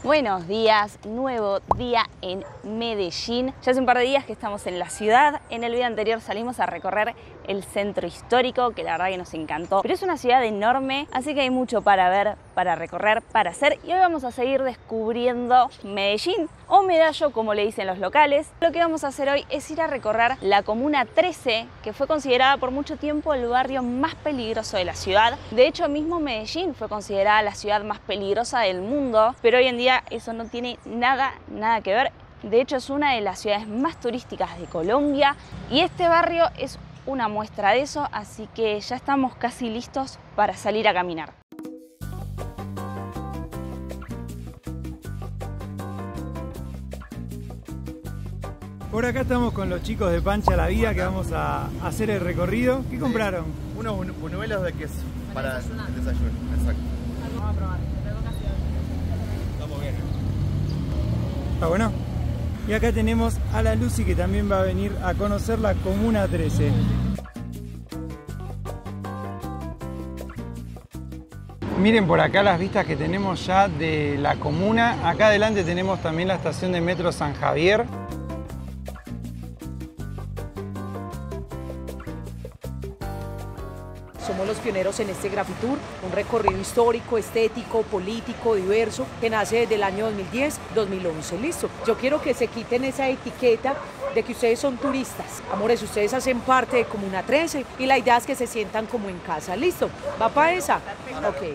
Buenos días, nuevo día en Medellín. Ya hace un par de días que estamos en la ciudad. En el video anterior salimos a recorrer el centro histórico, que la verdad que nos encantó. Pero es una ciudad enorme, así que hay mucho para ver, para recorrer, para hacer. Y hoy vamos a seguir descubriendo Medellín, o Medallo, como le dicen los locales. Lo que vamos a hacer hoy es ir a recorrer la Comuna 13, que fue considerada por mucho tiempo el barrio más peligroso de la ciudad. De hecho, mismo Medellín fue considerada la ciudad más peligrosa del mundo, pero hoy en día eso no tiene nada que ver. De hecho, es una de las ciudades más turísticas de Colombia y este barrio es una muestra de eso, así que ya estamos casi listos para salir a caminar. Por acá estamos con los chicos de Pancha La Vida que vamos a hacer el recorrido. ¿Qué compraron? Unos buñuelos de queso para el desayuno. Exacto. Vamos a probar. Estamos bien. ¿Está bueno? Y acá tenemos a la Lucy, que también va a venir a conocer la Comuna 13. Miren por acá las vistas que tenemos ya de la comuna. Acá adelante tenemos también la estación de metro San Javier. Somos los pioneros en este Grafitour, un recorrido histórico, estético, político, diverso, que nace desde el año 2010-2011. Listo. Yo quiero que se quiten esa etiqueta de que ustedes son turistas. Amores, ustedes hacen parte de Comuna 13 y la idea es que se sientan como en casa. ¿Listo? ¿Va para esa? Ok.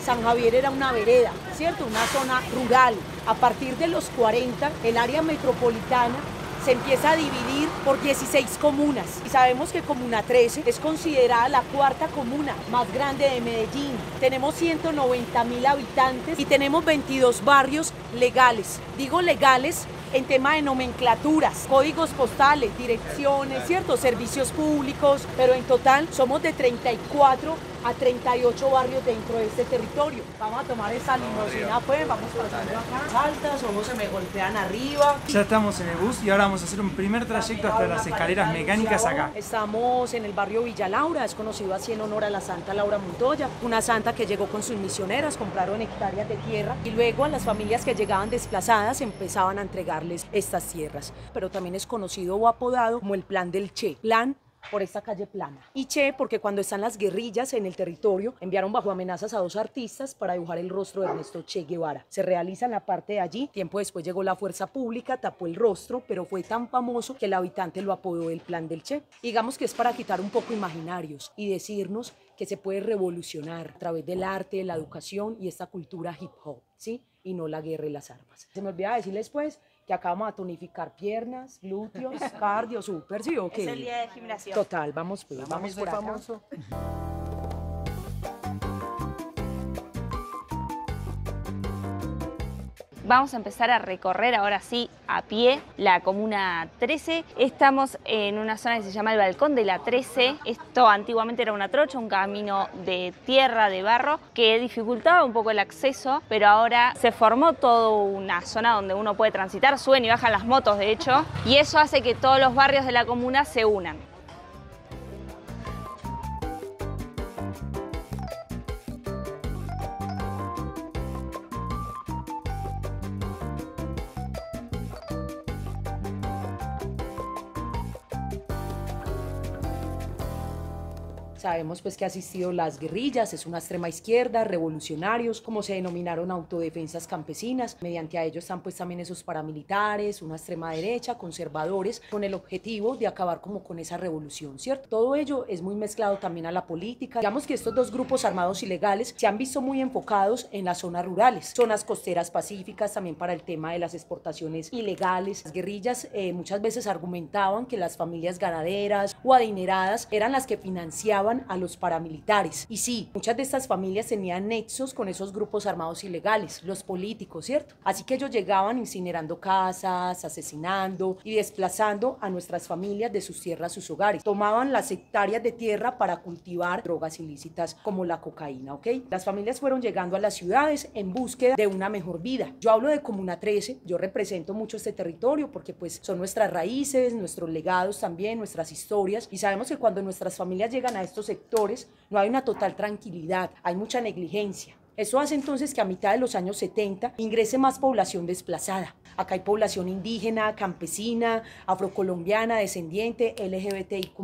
San Javier era una vereda, ¿cierto? Una zona rural. A partir de los 40, el área metropolitana se empieza a dividir por 16 comunas y sabemos que Comuna 13 es considerada la cuarta comuna más grande de Medellín. Tenemos 190.000 habitantes y tenemos 22 barrios legales. Digo legales en tema de nomenclaturas, códigos postales, direcciones, ¿cierto? Servicios públicos, pero en total somos de 34 a 38 barrios dentro de este territorio. Vamos a tomar esa limusina, pues, vamos pasando acá. Altas, ojos se me golpean arriba. Ya estamos en el bus y ahora vamos a hacer un primer trayecto hasta las escaleras mecánicas acá. Estamos en el barrio Villa Laura, es conocido así en honor a la Santa Laura Montoya, una santa que llegó con sus misioneras, compraron hectáreas de tierra y luego a las familias que llegaban desplazadas empezaban a entregarles estas tierras. Pero también es conocido o apodado como el Plan del Che. Plan por esta calle plana. Y Che, porque cuando están las guerrillas en el territorio, enviaron bajo amenazas a 2 artistas para dibujar el rostro de Ernesto Che Guevara. Se realiza en la parte de allí. Tiempo después llegó la fuerza pública, tapó el rostro, pero fue tan famoso que el habitante lo apodó el Plan del Che. Digamos que es para quitar un poco imaginarios y decirnos que se puede revolucionar a través del arte, la educación y esta cultura hip hop, ¿sí? Y no la guerra y las armas. Se me olvidaba decirles, pues, que acá vamos a tonificar piernas, glúteos, cardio, súper, ¿sí o qué? Es el día de gimnasio. Total, vamos pues, vamos por acá. Famoso. Vamos a empezar a recorrer ahora sí a pie la Comuna 13. Estamos en una zona que se llama el Balcón de la 13. Esto antiguamente era una trocha, un camino de tierra, de barro, que dificultaba un poco el acceso, pero ahora se formó toda una zona donde uno puede transitar, suben y bajan las motos de hecho, y eso hace que todos los barrios de la comuna se unan. Sabemos pues que ha asistido las guerrillas, es una extrema izquierda, revolucionarios, como se denominaron autodefensas campesinas. Mediante a ellos están pues también esos paramilitares, una extrema derecha, conservadores, con el objetivo de acabar como con esa revolución, ¿cierto? Todo ello es muy mezclado también a la política. Digamos que estos dos grupos armados ilegales se han visto muy enfocados en las zonas rurales, zonas costeras pacíficas, también para el tema de las exportaciones ilegales. Las guerrillas muchas veces argumentaban que las familias ganaderas o adineradas eran las que financiaban a los paramilitares. Y sí, muchas de estas familias tenían nexos con esos grupos armados ilegales, los políticos, ¿cierto? Así que ellos llegaban incinerando casas, asesinando y desplazando a nuestras familias de sus tierras, sus hogares. Tomaban las hectáreas de tierra para cultivar drogas ilícitas como la cocaína, ¿ok? Las familias fueron llegando a las ciudades en búsqueda de una mejor vida. Yo hablo de Comuna 13, yo represento mucho este territorio porque pues son nuestras raíces, nuestros legados también, nuestras historias, y sabemos que cuando nuestras familias llegan a estos sectores no hay una total tranquilidad, hay mucha negligencia. Eso hace entonces que a mitad de los años 70 ingrese más población desplazada. Acá hay población indígena, campesina, afrocolombiana, descendiente, LGBTIQ+,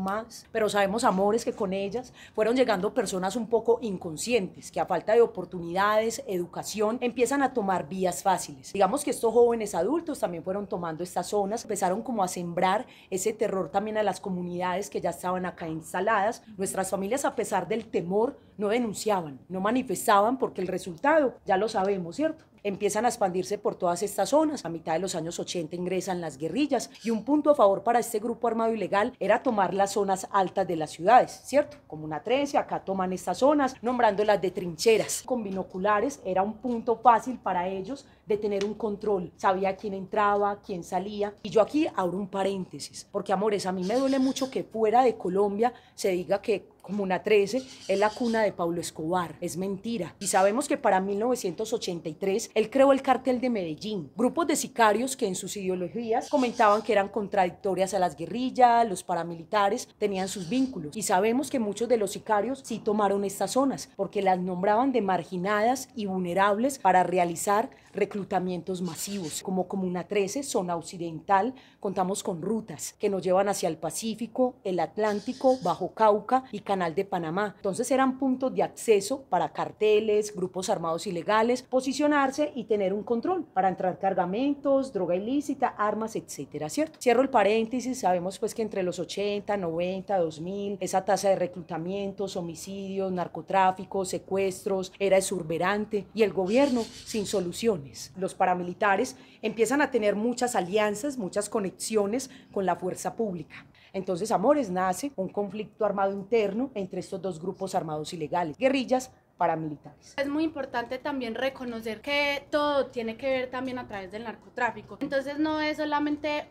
pero sabemos, amores, que con ellas fueron llegando personas un poco inconscientes, que a falta de oportunidades, educación, empiezan a tomar vías fáciles. Digamos que estos jóvenes adultos también fueron tomando estas zonas, empezaron como a sembrar ese terror también a las comunidades que ya estaban acá instaladas. Nuestras familias, a pesar del temor, no denunciaban, no manifestaban, porque el resultado ya lo sabemos, ¿cierto? Empiezan a expandirse por todas estas zonas. A mitad de los años 80 ingresan las guerrillas, y un punto a favor para este grupo armado ilegal era tomar las zonas altas de las ciudades, ¿cierto? Comuna 13, acá toman estas zonas, nombrándolas de trincheras. Con binoculares era un punto fácil para ellos de tener un control. Sabía quién entraba, quién salía. Y yo aquí abro un paréntesis, porque, amores, a mí me duele mucho que fuera de Colombia se diga que Comuna 13 es la cuna de Pablo Escobar. Es mentira. Y sabemos que para 1983 él creó el Cártel de Medellín, grupos de sicarios que en sus ideologías comentaban que eran contradictorias a las guerrillas, los paramilitares tenían sus vínculos. Y sabemos que muchos de los sicarios sí tomaron estas zonas, porque las nombraban de marginadas y vulnerables para realizar reclutamientos masivos. Como Comuna 13, zona occidental, contamos con rutas que nos llevan hacia el Pacífico, el Atlántico, Bajo Cauca y Canal de Panamá. Entonces eran puntos de acceso para carteles, grupos armados ilegales, posicionarse y tener un control para entrar cargamentos, droga ilícita, armas, etcétera, ¿cierto? Cierro el paréntesis. Sabemos pues que entre los 80, 90, 2000, esa tasa de reclutamientos, homicidios, narcotráfico, secuestros era exuberante, y el gobierno sin soluciones. Los paramilitares empiezan a tener muchas alianzas, muchas conexiones con la fuerza pública. Entonces, amores, nace un conflicto armado interno entre estos dos grupos armados ilegales, guerrillas paramilitares. Es muy importante también reconocer que todo tiene que ver también a través del narcotráfico. Entonces no es solamente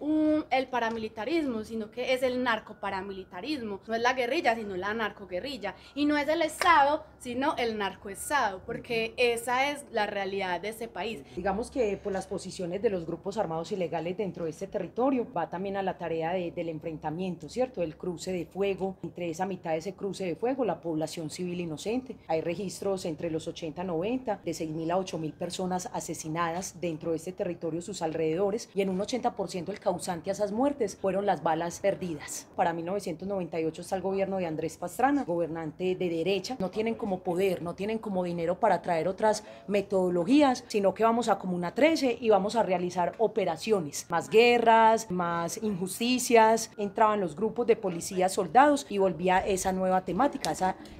el paramilitarismo, sino que es el narcoparamilitarismo. No es la guerrilla, sino la narcoguerrilla. Y no es el Estado, sino el narcoestado, porque esa es la realidad de este país. Digamos que por las posiciones de los grupos armados ilegales dentro de este territorio va también a la tarea del enfrentamiento, ¿cierto? El cruce de fuego. Entre esa mitad de ese cruce de fuego, la población civil inocente. Hay registros entre los 80 y 90 de 6.000 a 8.000 personas asesinadas dentro de este territorio, sus alrededores, y en un 80% el causante a esas muertes fueron las balas perdidas. Para 1998 está el gobierno de Andrés Pastrana, gobernante de derecha. No tienen como poder, no tienen como dinero para traer otras metodologías, sino que vamos a Comuna 13 y vamos a realizar operaciones. Más guerras, más injusticias. Entraban los grupos de policías, soldados, y volvía esa nueva temática,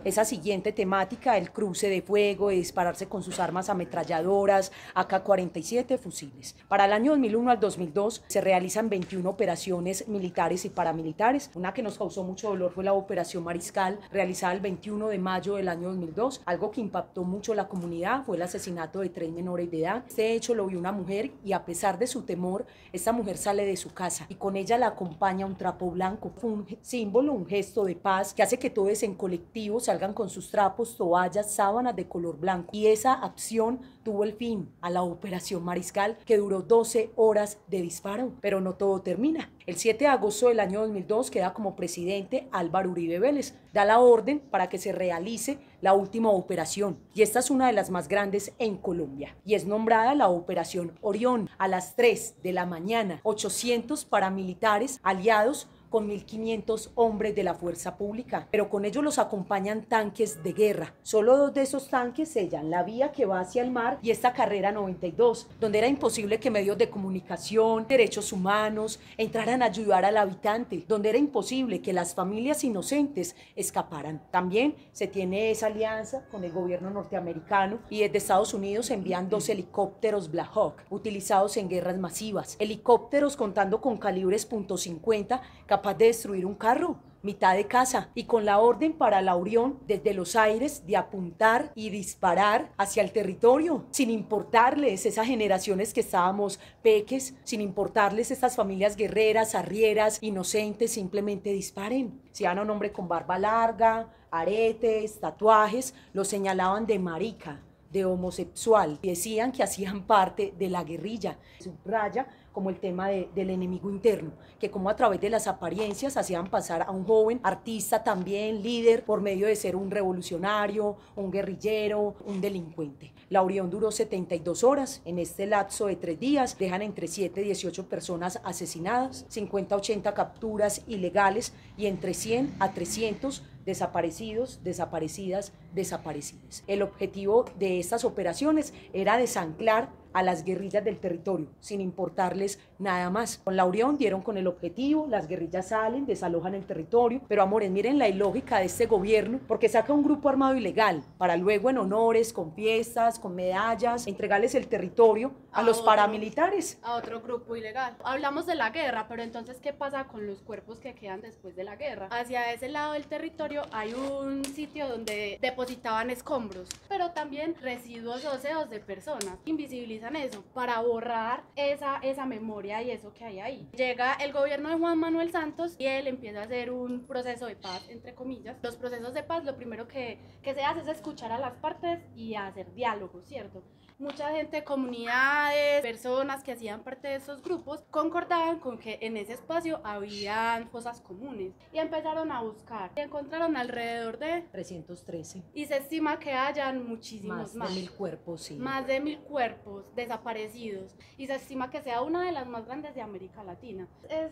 esa siguiente temática, el cruce de fuego, de dispararse con sus armas ametralladoras, AK-47, fusiles. Para el año 2001 al 2002 se realizan 21 operaciones militares y paramilitares. Una que nos causó mucho dolor fue la Operación Mariscal, realizada el 21 de mayo del año 2002. Algo que impactó mucho la comunidad fue el asesinato de 3 menores de edad. Este hecho lo vio una mujer, y a pesar de su temor, esta mujer sale de su casa y con ella la acompaña un trapo blanco. Fue un símbolo, un gesto de paz que hace que todos en colectivo salgan con sus trapos, toallas, sábanas de color blanco, y esa acción tuvo el fin a la Operación Mariscal, que duró 12 horas de disparo. Pero no todo termina. El 7 de agosto del año 2002 queda como presidente Álvaro Uribe Vélez. Da la orden para que se realice la última operación, y esta es una de las más grandes en Colombia, y es nombrada la Operación Orión. A las 3 de la mañana, 800 paramilitares aliados con 1.500 hombres de la fuerza pública, pero con ellos los acompañan tanques de guerra. Solo 2 de esos tanques sellan la vía que va hacia el mar y esta carrera 92, donde era imposible que medios de comunicación, derechos humanos entraran a ayudar al habitante, donde era imposible que las familias inocentes escaparan. También se tiene esa alianza con el gobierno norteamericano, y desde Estados Unidos envían 2 helicópteros Black Hawk, utilizados en guerras masivas. Helicópteros contando con calibres .50, capaz de destruir un carro, mitad de casa, y con la orden para la Orión desde los aires de apuntar y disparar hacia el territorio, sin importarles esas generaciones que estábamos peques, sin importarles estas familias guerreras, arrieras, inocentes, simplemente disparen. Si eran un hombre con barba larga, aretes, tatuajes, lo señalaban de marica, de homosexual. Decían que hacían parte de la guerrilla. Subraya como el tema del enemigo interno, que como a través de las apariencias hacían pasar a un joven artista también, líder, por medio de ser un revolucionario, un guerrillero, un delincuente. La Orión duró 72 horas. En este lapso de 3 días dejan entre 7 y 18 personas asesinadas, 50 a 80 capturas ilegales y entre 100 a 300 desaparecidos, desaparecidas, desaparecidas. El objetivo de estas operaciones era desanclar a las guerrillas del territorio, sin importarles nada más. Con la Orión dieron con el objetivo, las guerrillas salen, desalojan el territorio, pero amores, miren la ilógica de este gobierno, porque saca un grupo armado ilegal, para luego en honores, con fiestas, con medallas, entregarles el territorio a los paramilitares. A otro grupo ilegal. Hablamos de la guerra, pero entonces, ¿qué pasa con los cuerpos que quedan después de la guerra? Hacia ese lado del territorio hay un sitio donde depositaban escombros, pero también residuos óseos de personas. Invisibilizan eso para borrar esa memoria y eso que hay ahí. Llega el gobierno de Juan Manuel Santos y él empieza a hacer un proceso de paz, entre comillas. Los procesos de paz, lo primero que se hace es escuchar a las partes y hacer diálogo, ¿cierto? Mucha gente, comunidades, personas que hacían parte de esos grupos concordaban con que en ese espacio habían fosas comunes y empezaron a buscar y encontraron alrededor de 313. Y se estima que hayan muchísimos más. Más de 1000 cuerpos, sí. Más de 1000 cuerpos desaparecidos y se estima que sea una de las más grandes de América Latina. Es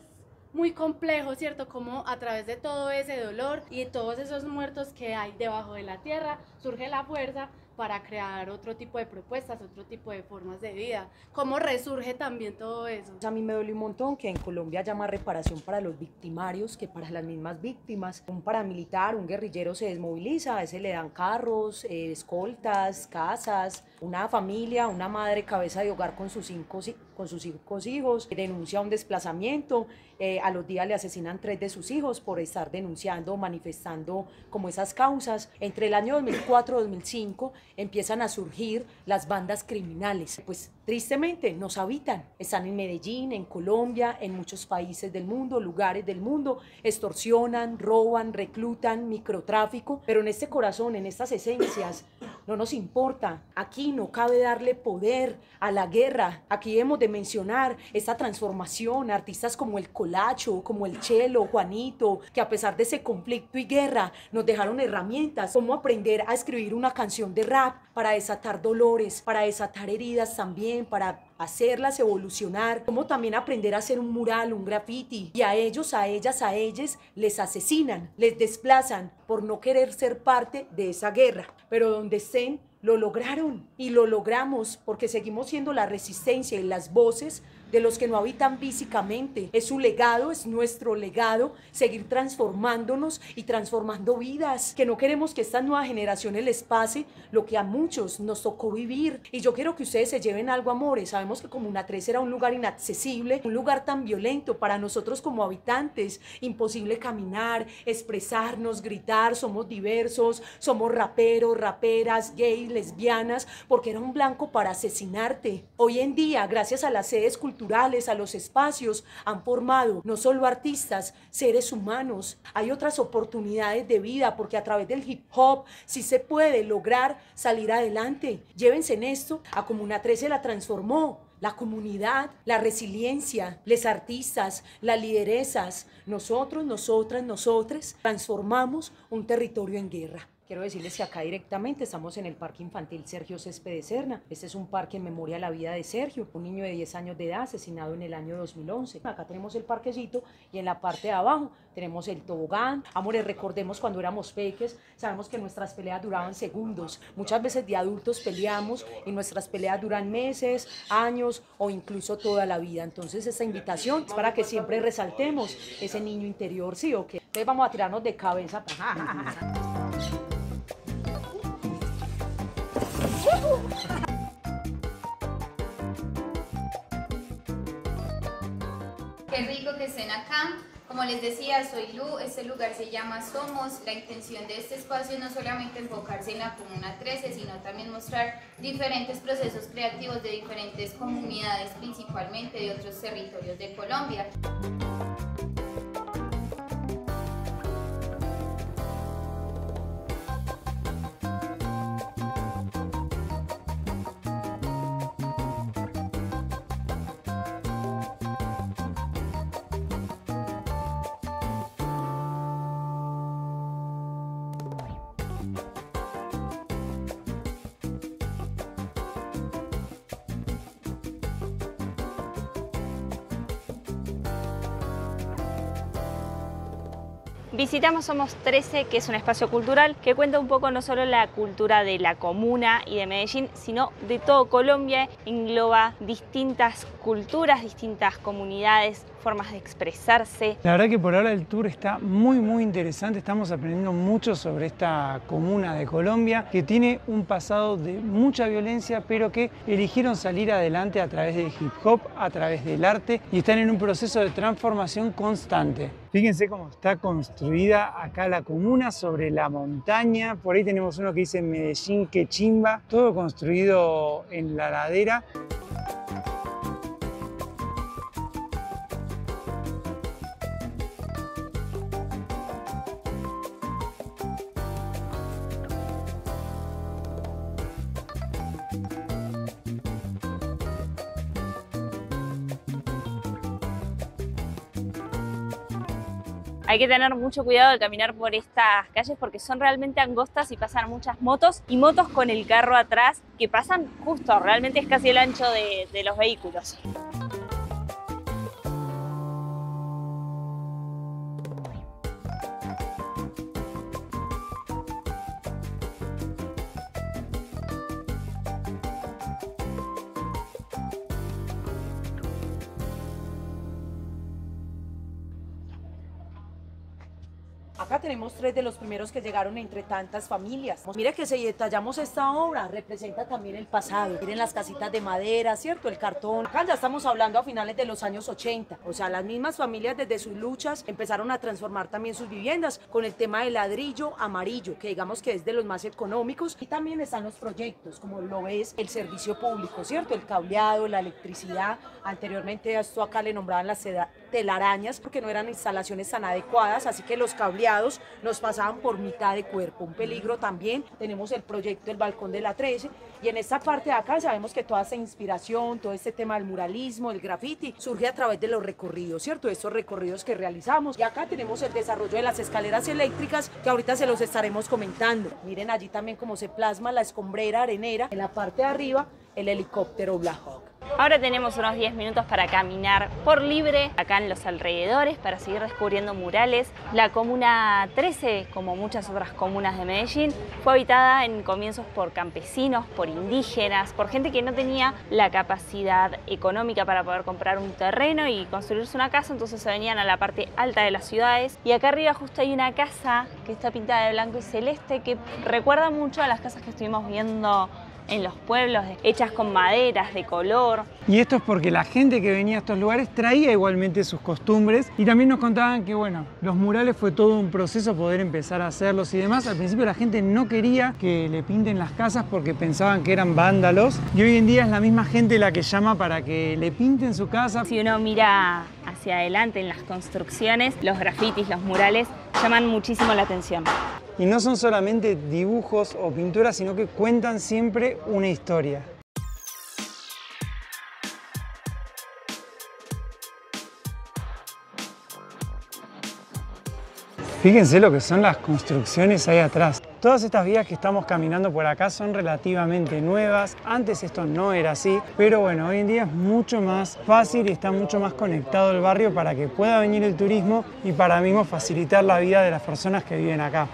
muy complejo, ¿cierto? Como a través de todo ese dolor y todos esos muertos que hay debajo de la tierra surge la fuerza para crear otro tipo de propuestas, otro tipo de formas de vida. ¿Cómo resurge también todo eso? A mí me duele un montón que en Colombia haya más reparación para los victimarios que para las mismas víctimas. Un paramilitar, un guerrillero se desmoviliza, a veces le dan carros, escoltas, casas, una familia, una madre cabeza de hogar con sus 5 hijos, denuncia un desplazamiento, a los días le asesinan 3 de sus hijos por estar denunciando, manifestando como esas causas. Entre el año 2004 y 2005 empiezan a surgir las bandas criminales, pues tristemente nos habitan, están en Medellín, en Colombia, en muchos países del mundo, lugares del mundo, extorsionan, roban, reclutan, microtráfico, pero en este corazón, en estas esencias, no nos importa. Aquí no cabe darle poder a la guerra. Aquí hemos de mencionar esta transformación, artistas como el Colacho, como el Chelo, Juanito, que a pesar de ese conflicto y guerra nos dejaron herramientas, como aprender a escribir una canción de rap para desatar dolores, para desatar heridas también, para hacerlas evolucionar, como también aprender a hacer un mural, un graffiti, y a ellos, a ellas, a ellos les asesinan, les desplazan por no querer ser parte de esa guerra, pero donde estén lo lograron y lo logramos porque seguimos siendo la resistencia y las voces de los que no habitan físicamente. Es su legado, es nuestro legado, seguir transformándonos y transformando vidas, que no queremos que estas nuevas generaciones les pase lo que a muchos nos tocó vivir. Y yo quiero que ustedes se lleven algo, amores. Sabemos que Comuna 3 era un lugar inaccesible, un lugar tan violento para nosotros como habitantes, imposible caminar, expresarnos, gritar, somos diversos, somos raperos, raperas, gays, lesbianas, porque era un blanco para asesinarte. Hoy en día, gracias a las sedes culturales, a los espacios, han formado no solo artistas, seres humanos. Hay otras oportunidades de vida porque a través del hip hop sí se puede lograr salir adelante. Llévense en esto, a Comuna 13 la transformó. La comunidad, la resiliencia, los artistas, las lideresas, nosotros, nosotras, nosotres, transformamos un territorio en guerra. Quiero decirles que acá directamente estamos en el Parque Infantil Sergio Céspedes Serna. Este es un parque en memoria a la vida de Sergio, un niño de 10 años de edad asesinado en el año 2011. Acá tenemos el parquecito y en la parte de abajo tenemos el tobogán. Amores, recordemos cuando éramos peques, sabemos que nuestras peleas duraban segundos. Muchas veces de adultos peleamos y nuestras peleas duran meses, años o incluso toda la vida. Entonces esta invitación es para que siempre resaltemos ese niño interior, ¿sí o qué? Entonces vamos a tirarnos de cabeza. Qué rico que estén acá. Como les decía, soy Lu, este lugar se llama Somos. La intención de este espacio es no solamente enfocarse en la Comuna 13, sino también mostrar diferentes procesos creativos de diferentes comunidades, principalmente de otros territorios de Colombia. Visitamos Somos 13, que es un espacio cultural que cuenta un poco no solo la cultura de la comuna y de Medellín, sino de todo Colombia. Engloba distintas culturas, distintas comunidades, formas de expresarse. La verdad que por ahora el tour está muy interesante, estamos aprendiendo mucho sobre esta comuna de Colombia que tiene un pasado de mucha violencia, pero que eligieron salir adelante a través del hip hop, a través del arte, y están en un proceso de transformación constante. Fíjense cómo está construida acá la comuna sobre la montaña. Por ahí tenemos uno que dice Medellín, que chimba, todo construido en la ladera. Hay que tener mucho cuidado de caminar por estas calles porque son realmente angostas y pasan muchas motos y motos con el carro atrás que pasan justo, realmente es casi el ancho de los vehículos. Acá tenemos 3 de los primeros que llegaron entre tantas familias. Mire que si detallamos esta obra, representa también el pasado. Miren las casitas de madera, ¿cierto? El cartón. Acá ya estamos hablando a finales de los años 80. O sea, las mismas familias desde sus luchas empezaron a transformar también sus viviendas con el tema del ladrillo amarillo, que digamos que es de los más económicos. Y también están los proyectos, como lo es el servicio público, ¿cierto? El cableado, la electricidad. Anteriormente a esto acá le nombraban las telarañas porque no eran instalaciones tan adecuadas, así que los cableados nos pasaban por mitad de cuerpo, un peligro también. Tenemos el proyecto del balcón de la 13 y en esta parte de acá sabemos que toda esta inspiración, todo este tema del muralismo, el graffiti, surge a través de los recorridos, ¿cierto? Estos recorridos que realizamos. Y acá tenemos el desarrollo de las escaleras eléctricas que ahorita se los estaremos comentando. Miren allí también cómo se plasma la escombrera arenera, en la parte de arriba el helicóptero Black Hawk. Ahora tenemos unos 10 minutos para caminar por libre acá en los alrededores para seguir descubriendo murales. La comuna 13, como muchas otras comunas de Medellín, fue habitada en comienzos por campesinos, por indígenas, por gente que no tenía la capacidad económica para poder comprar un terreno y construirse una casa, entonces se venían a la parte alta de las ciudades. Y acá arriba justo hay una casa que está pintada de blanco y celeste que recuerda mucho a las casas que estuvimos viendo en los pueblos, hechas con maderas de color. Y esto es porque la gente que venía a estos lugares traía igualmente sus costumbres y también nos contaban que, bueno, los murales fue todo un proceso poder empezar a hacerlos y demás. Al principio la gente no quería que le pinten las casas porque pensaban que eran vándalos y hoy en día es la misma gente la que llama para que le pinten su casa. Si uno mira hacia adelante en las construcciones, los grafitis, los murales, llaman muchísimo la atención. Y no son solamente dibujos o pinturas, sino que cuentan siempre una historia. Fíjense lo que son las construcciones ahí atrás. Todas estas vías que estamos caminando por acá son relativamente nuevas. Antes esto no era así, pero bueno, hoy en día es mucho más fácil y está mucho más conectado el barrio para que pueda venir el turismo y para mismo facilitar la vida de las personas que viven acá.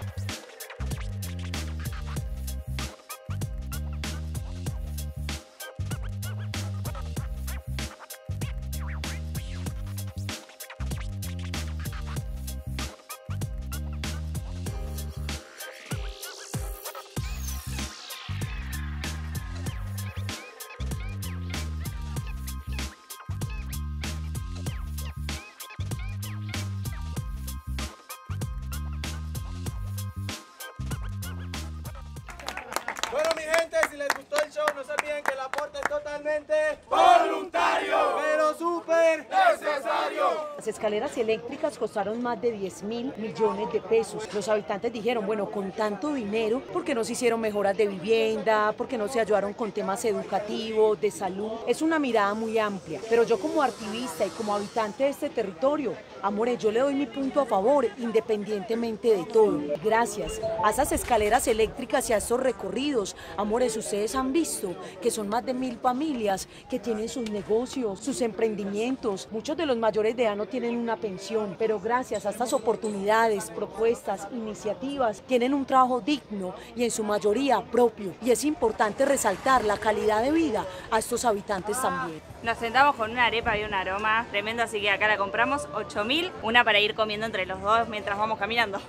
Bueno, mi gente, si les gustó el show, no se olviden que el aporte es totalmente voluntario, pero súper necesario. Las escaleras eléctricas costaron más de 10.000 millones de pesos. Los habitantes dijeron, bueno, con tanto dinero, ¿por qué no se hicieron mejoras de vivienda? ¿Por qué no se ayudaron con temas educativos, de salud? Es una mirada muy amplia, pero yo como activista y como habitante de este territorio, amores, yo le doy mi punto a favor, independientemente de todo. Gracias a esas escaleras eléctricas y a estos recorridos, amores, ustedes han visto que son más de 1.000 familias que tienen sus negocios, sus emprendimientos. Muchos de los mayores de no tienen una pensión, pero gracias a estas oportunidades, propuestas, iniciativas, tienen un trabajo digno y en su mayoría propio. Y es importante resaltar la calidad de vida a estos habitantes también. Nos sentamos con una arepa y un aroma tremendo, así que acá la compramos 8.000, una para ir comiendo entre los dos mientras vamos caminando.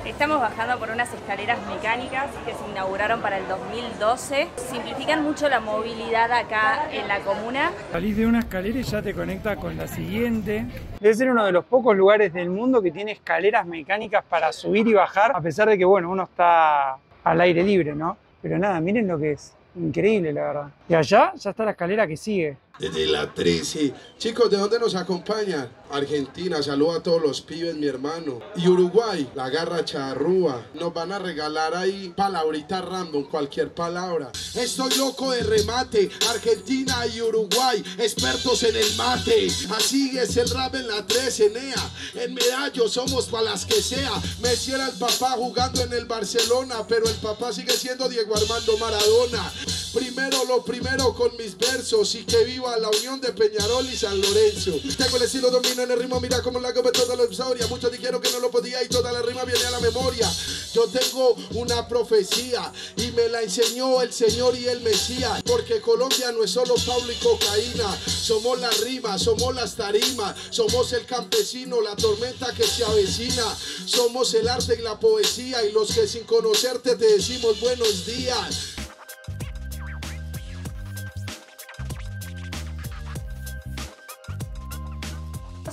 Estamos bajando por unas escaleras mecánicas que se inauguraron para el 2012. Simplifican mucho la movilidad acá en la comuna. Salís de una escalera y ya te conecta con la siguiente. Debe ser uno de los pocos lugares del mundo que tiene escaleras mecánicas para subir y bajar, a pesar de que, bueno, uno está al aire libre, ¿no? Pero nada, miren lo que es. Increíble, la verdad. Y allá ya está la escalera que sigue. Desde la 13. Chicos, ¿de dónde nos acompañan? Argentina, saludo a todos los pibes, mi hermano. Y Uruguay, la garra charrúa. Nos van a regalar ahí palabritas random, cualquier palabra. Estoy loco de remate. Argentina y Uruguay, expertos en el mate. Así es el rap en la 13, nea. En Medallo somos pa' las que sea. Messi era el papá jugando en el Barcelona, pero el papá sigue siendo Diego Armando Maradona. Primero lo primero con mis versos y que viva la unión de Peñarol y San Lorenzo. Tengo el estilo, domino en el ritmo, mira como la cope toda la historia. Muchos dijeron que no lo podía y toda la rima viene a la memoria. Yo tengo una profecía y me la enseñó el Señor y el Mesías. Porque Colombia no es solo Pablo y cocaína. Somos las rimas, somos las tarimas. Somos el campesino, la tormenta que se avecina. Somos el arte y la poesía y los que sin conocerte te decimos buenos días.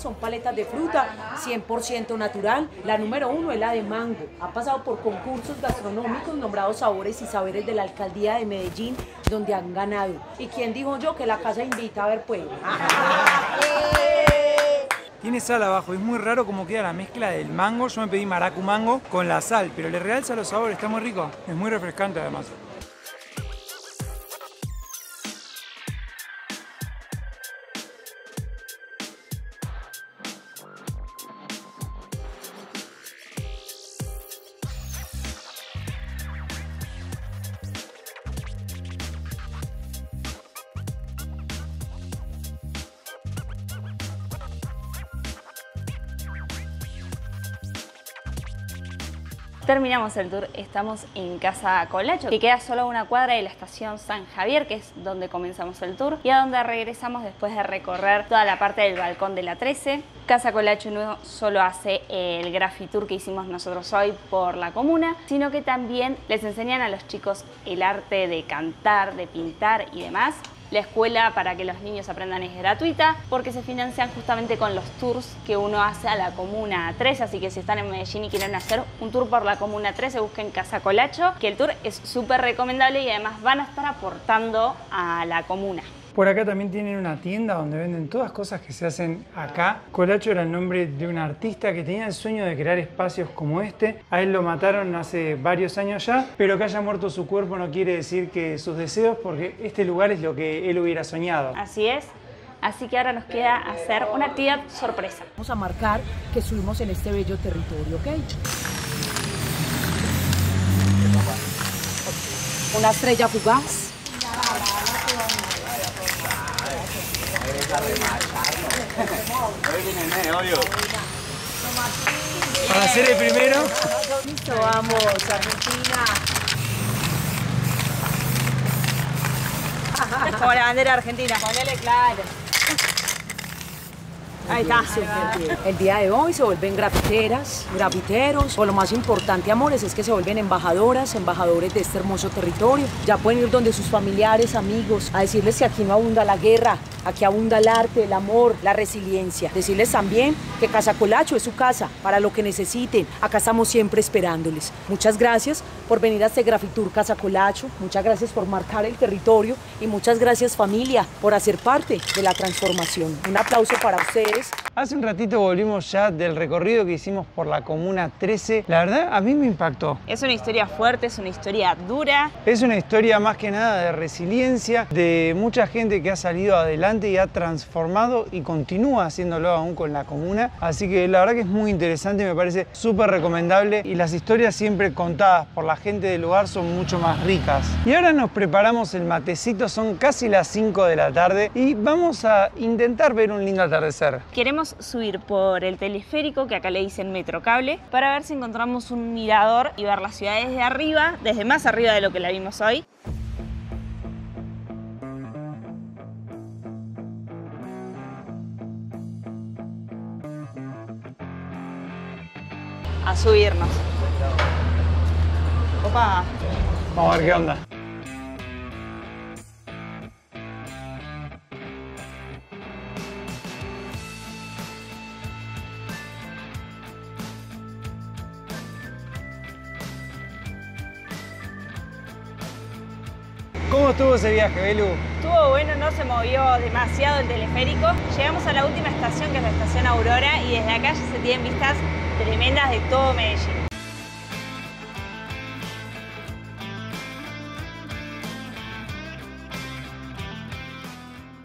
Son paletas de fruta 100% natural. La número 1 es la de mango. Ha pasado por concursos gastronómicos nombrados Sabores y Saberes de la Alcaldía de Medellín, donde han ganado. ¿Y quién dijo yo? Que la casa invita a ver pueblo. Tiene sal abajo, es muy raro cómo queda la mezcla del mango. Yo me pedí maracu mango con la sal, pero le realza los sabores, está muy rico. Es muy refrescante además. Terminamos el tour, estamos en Casa Colacho, que queda solo a una cuadra de la estación San Javier, que es donde comenzamos el tour, y a donde regresamos después de recorrer toda la parte del balcón de la 13. Casa Colacho no solo hace el Graffitour que hicimos nosotros hoy por la comuna, sino que también les enseñan a los chicos el arte de cantar, de pintar y demás. La escuela para que los niños aprendan es gratuita porque se financian justamente con los tours que uno hace a la Comuna 13, así que si están en Medellín y quieren hacer un tour por la Comuna 13, busquen Casa Colacho, que el tour es súper recomendable y además van a estar aportando a la comuna. Por acá también tienen una tienda donde venden todas cosas que se hacen acá. Colacho era el nombre de un artista que tenía el sueño de crear espacios como este. A él lo mataron hace varios años ya, pero que haya muerto su cuerpo no quiere decir que sus deseos, porque este lugar es lo que él hubiera soñado. Así es. Así que ahora nos queda hacer una actividad sorpresa. Vamos a marcar que estuvimos en este bello territorio, ¿ok? Una estrella fugaz. Para ser el primero. Listo, vamos, Argentina. Es como la bandera argentina. Ponele claro. Ahí está. El día de hoy se vuelven grafiteras, grafiteros, o lo más importante, amores, es que se vuelven embajadoras, embajadores de este hermoso territorio. Ya pueden ir donde sus familiares, amigos, a decirles que aquí no abunda la guerra, aquí abunda el arte, el amor, la resiliencia. Decirles también que Casa Colacho es su casa, para lo que necesiten. Acá estamos siempre esperándoles. Muchas gracias por venir a este Graffitour Casa Colacho, muchas gracias por marcar el territorio y muchas gracias, familia, por hacer parte de la transformación. Un aplauso para ustedes. Hace un ratito volvimos ya del recorrido que hicimos por la Comuna 13. La verdad, a mí me impactó. Es una historia fuerte, es una historia dura. Es una historia más que nada de resiliencia, de mucha gente que ha salido adelante y ha transformado y continúa haciéndolo aún con la comuna. Así que la verdad que es muy interesante, me parece súper recomendable y las historias siempre contadas por la gente del lugar son mucho más ricas. Y ahora nos preparamos el matecito, son casi las 5 de la tarde y vamos a intentar ver un lindo atardecer. Queremos subir por el teleférico, que acá le dicen Metrocable, para ver si encontramos un mirador y ver la ciudad desde arriba, desde más arriba de lo que la vimos hoy. A subirnos. Opa. Vamos a ver qué onda. ¿Cómo estuvo ese viaje, Belu? Estuvo bueno, no se movió demasiado el teleférico. Llegamos a la última estación, que es la estación Aurora, y desde acá ya se tienen vistas tremendas de todo Medellín.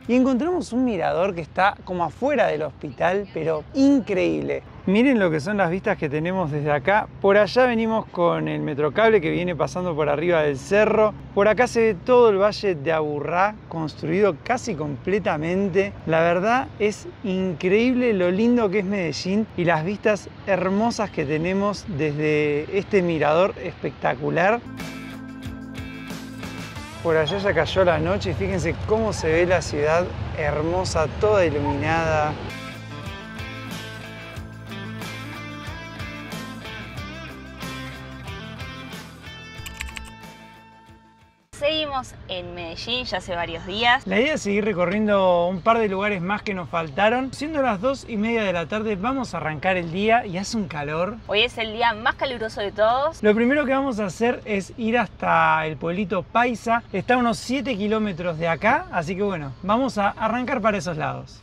Y encontramos un mirador que está como afuera del hospital, pero increíble. Miren lo que son las vistas que tenemos desde acá. Por allá venimos con el Metrocable que viene pasando por arriba del cerro. Por acá se ve todo el valle de Aburrá, construido casi completamente. La verdad es increíble lo lindo que es Medellín y las vistas hermosas que tenemos desde este mirador espectacular. Por allá ya cayó la noche y fíjense cómo se ve la ciudad hermosa, toda iluminada. Seguimos en Medellín ya hace varios días. La idea es seguir recorriendo un par de lugares más que nos faltaron. Siendo las 2:30 de la tarde vamos a arrancar el día y hace un calor. Hoy es el día más caluroso de todos. Lo primero que vamos a hacer es ir hasta el pueblito Paisa. Está a unos 7 kilómetros de acá, así que bueno, vamos a arrancar para esos lados.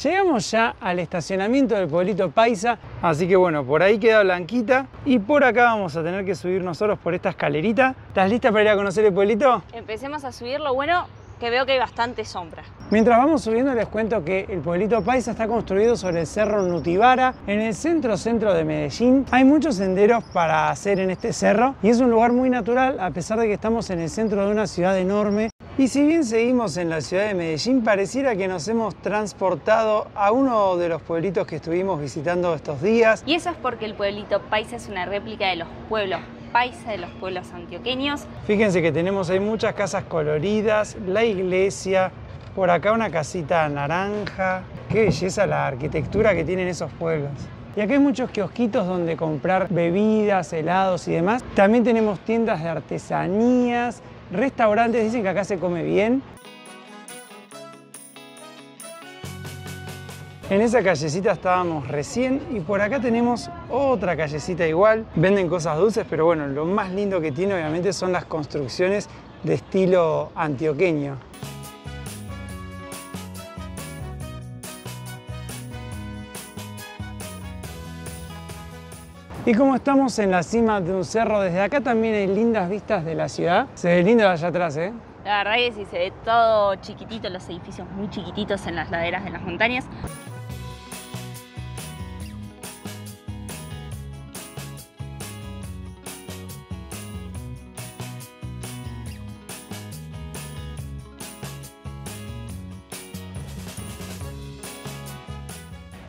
Llegamos ya al estacionamiento del pueblito Paisa, así que bueno, por ahí queda Blanquita y por acá vamos a tener que subir nosotros por esta escalerita. ¿Estás lista para ir a conocer el pueblito? Empecemos a subir. Lo bueno que veo que hay bastante sombra. Mientras vamos subiendo les cuento que el pueblito Paisa está construido sobre el cerro Nutibara, en el centro de Medellín. Hay muchos senderos para hacer en este cerro y es un lugar muy natural a pesar de que estamos en el centro de una ciudad enorme. Y si bien seguimos en la ciudad de Medellín, pareciera que nos hemos transportado a uno de los pueblitos que estuvimos visitando estos días. Y eso es porque el pueblito Paisa es una réplica de los pueblos paisa, de los pueblos antioqueños. Fíjense que tenemos ahí muchas casas coloridas, la iglesia, por acá una casita naranja. Qué belleza la arquitectura que tienen esos pueblos. Y acá hay muchos kiosquitos donde comprar bebidas, helados y demás. También tenemos tiendas de artesanías, restaurantes, dicen que acá se come bien. En esa callecita estábamos recién y por acá tenemos otra callecita igual. Venden cosas dulces, pero bueno, lo más lindo que tiene obviamente son las construcciones de estilo antioqueño. Y como estamos en la cima de un cerro, desde acá también hay lindas vistas de la ciudad. Se ve lindo allá atrás, ¿eh? La verdad que sí, se ve todo chiquitito, los edificios muy chiquititos en las laderas de las montañas.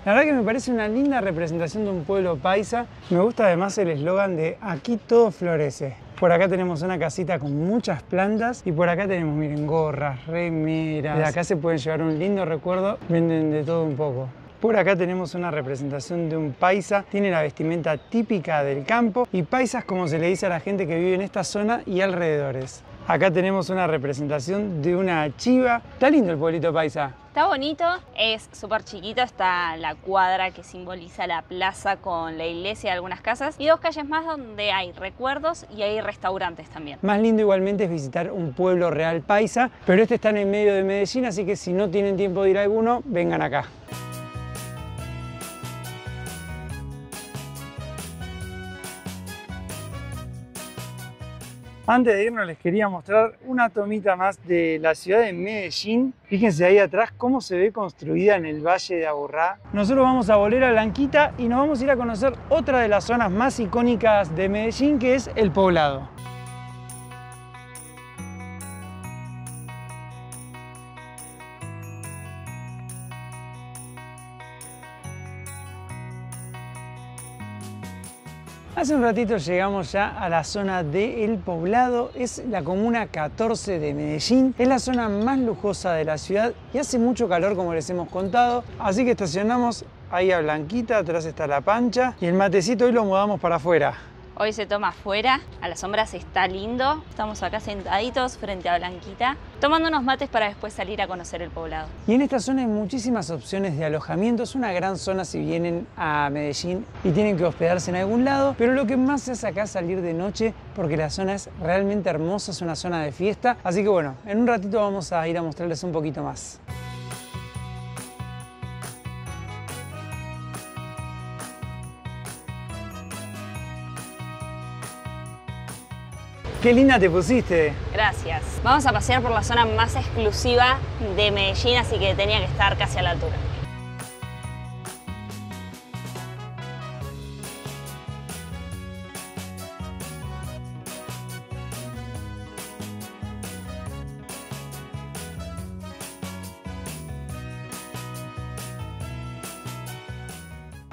La verdad que me parece una linda representación de un pueblo paisa. Me gusta además el eslogan de aquí todo florece. Por acá tenemos una casita con muchas plantas y por acá tenemos, miren, gorras, remeras. De acá se pueden llevar un lindo recuerdo, venden de todo un poco. Por acá tenemos una representación de un paisa, tiene la vestimenta típica del campo y paisas como se le dice a la gente que vive en esta zona y alrededores. Acá tenemos una representación de una chiva. Está lindo el pueblito paisa. Está bonito, es súper chiquito, está la cuadra que simboliza la plaza con la iglesia y algunas casas y 2 calles más donde hay recuerdos y hay restaurantes también. Más lindo igualmente es visitar un pueblo real paisa, pero este está en el medio de Medellín, así que si no tienen tiempo de ir a alguno, vengan acá. Antes de irnos les quería mostrar una tomita más de la ciudad de Medellín. Fíjense ahí atrás cómo se ve construida en el Valle de Aburrá. Nosotros vamos a volver a Blanquita y nos vamos a ir a conocer otra de las zonas más icónicas de Medellín, que es El Poblado. Hace un ratito llegamos ya a la zona de El Poblado, es la comuna 14 de Medellín, es la zona más lujosa de la ciudad y hace mucho calor como les hemos contado, así que estacionamos ahí a Blanquita, atrás está La Pancha y el matecito hoy lo mudamos para afuera. Hoy se toma afuera, a la sombra se está lindo. Estamos acá sentaditos frente a Blanquita, tomando unos mates para después salir a conocer el poblado. Y en esta zona hay muchísimas opciones de alojamiento. Es una gran zona si vienen a Medellín y tienen que hospedarse en algún lado. Pero lo que más se hace acá es salir de noche porque la zona es realmente hermosa, es una zona de fiesta. Así que bueno, en un ratito vamos a ir a mostrarles un poquito más. ¡Qué linda te pusiste! Gracias. Vamos a pasear por la zona más exclusiva de Medellín, así que tenía que estar casi a la altura.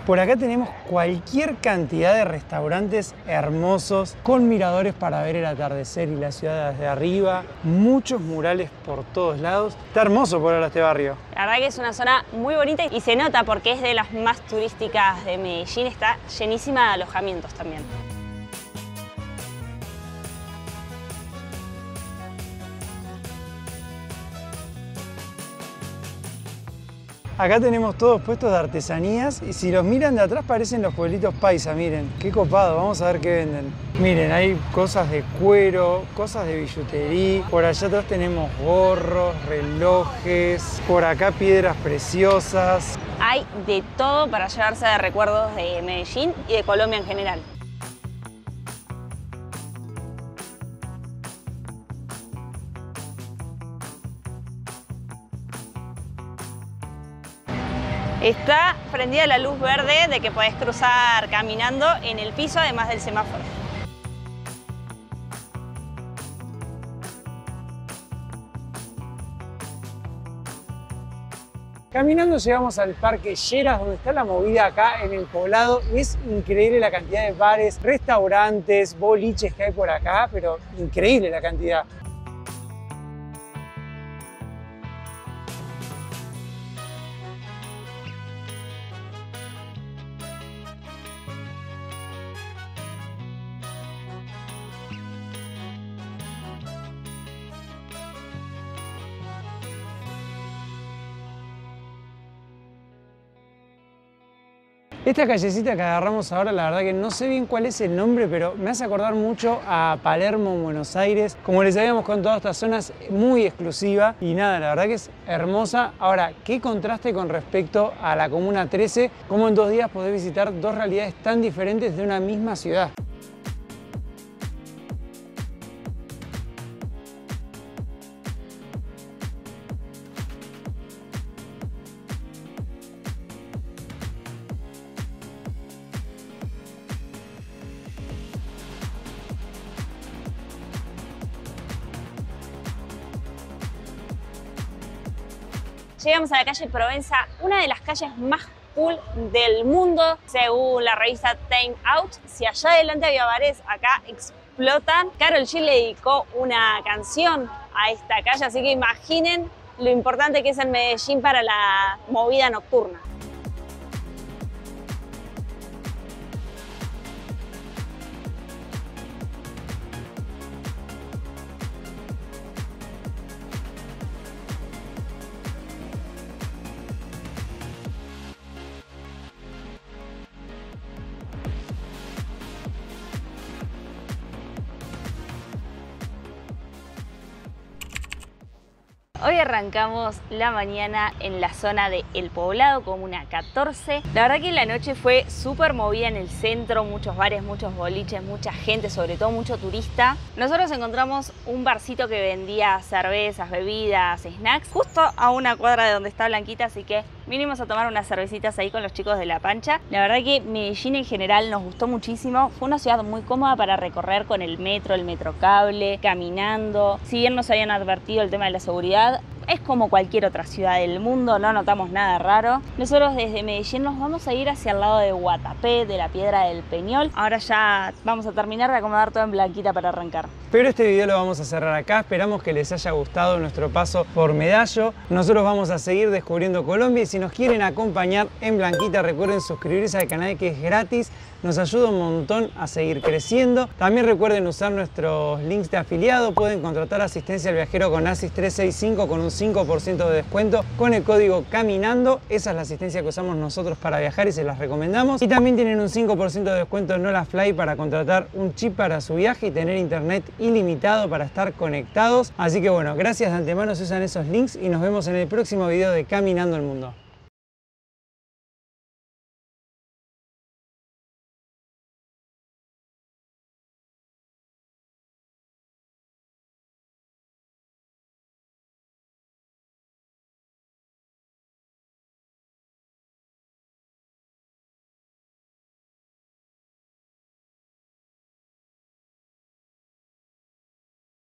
Por acá tenemos cualquier cantidad de restaurantes hermosos, con miradores para ver el atardecer y la ciudad desde arriba, muchos murales por todos lados. Está hermoso por ahora este barrio. La verdad que es una zona muy bonita y se nota porque es de las más turísticas de Medellín, está llenísima de alojamientos también. Acá tenemos todos puestos de artesanías y si los miran de atrás parecen los pueblitos paisa, miren, qué copado, vamos a ver qué venden. Miren, hay cosas de cuero, cosas de billutería, por allá atrás tenemos gorros, relojes, por acá piedras preciosas. Hay de todo para llevarse de recuerdos de Medellín y de Colombia en general. Está prendida la luz verde de que podés cruzar caminando en el piso, además del semáforo. Caminando llegamos al Parque Lleras, donde está la movida acá en El Poblado. Y es increíble la cantidad de bares, restaurantes, boliches que hay por acá, pero increíble la cantidad. Esta callecita que agarramos ahora, la verdad que no sé bien cuál es el nombre, pero me hace acordar mucho a Palermo, Buenos Aires. Como les habíamos contado, esta zona es muy exclusiva y nada, la verdad que es hermosa. Ahora, qué contraste con respecto a la Comuna 13, cómo en 2 días podés visitar 2 realidades tan diferentes de una misma ciudad. Llegamos a la calle Provenza, una de las calles más cool del mundo, según la revista Time Out. Si allá adelante había bares, acá explotan. Karol G le dedicó una canción a esta calle, así que imaginen lo importante que es en Medellín para la movida nocturna. Hoy arrancamos la mañana en la zona de El Poblado, comuna 14. La verdad que la noche fue súper movida en el centro, muchos bares, muchos boliches, mucha gente, sobre todo mucho turista. Nosotros encontramos un barcito que vendía cervezas, bebidas, snacks, justo a una cuadra de donde está Blanquita, así que vinimos a tomar unas cervecitas ahí con los chicos de La Pancha. La verdad que Medellín en general nos gustó muchísimo. Fue una ciudad muy cómoda para recorrer con el metrocable, caminando. Si bien nos habían advertido el tema de la seguridad, es como cualquier otra ciudad del mundo, no notamos nada raro. Nosotros desde Medellín nos vamos a ir hacia el lado de Guatapé, de la Piedra del Peñol. Ahora ya vamos a terminar de acomodar todo en Blanquita para arrancar. Pero este video lo vamos a cerrar acá. Esperamos que les haya gustado nuestro paso por Medallo. Nosotros vamos a seguir descubriendo Colombia y si nos quieren acompañar en Blanquita, recuerden suscribirse al canal que es gratis. Nos ayuda un montón a seguir creciendo. También recuerden usar nuestros links de afiliado. Pueden contratar asistencia al viajero con ASIS 365 con un 5% de descuento con el código CAMINANDO. Esa es la asistencia que usamos nosotros para viajar y se las recomendamos. Y también tienen un 5% de descuento en HolaFly para contratar un chip para su viaje y tener internet ilimitado para estar conectados. Así que bueno, gracias de antemano si usan esos links y nos vemos en el próximo video de Caminando el Mundo.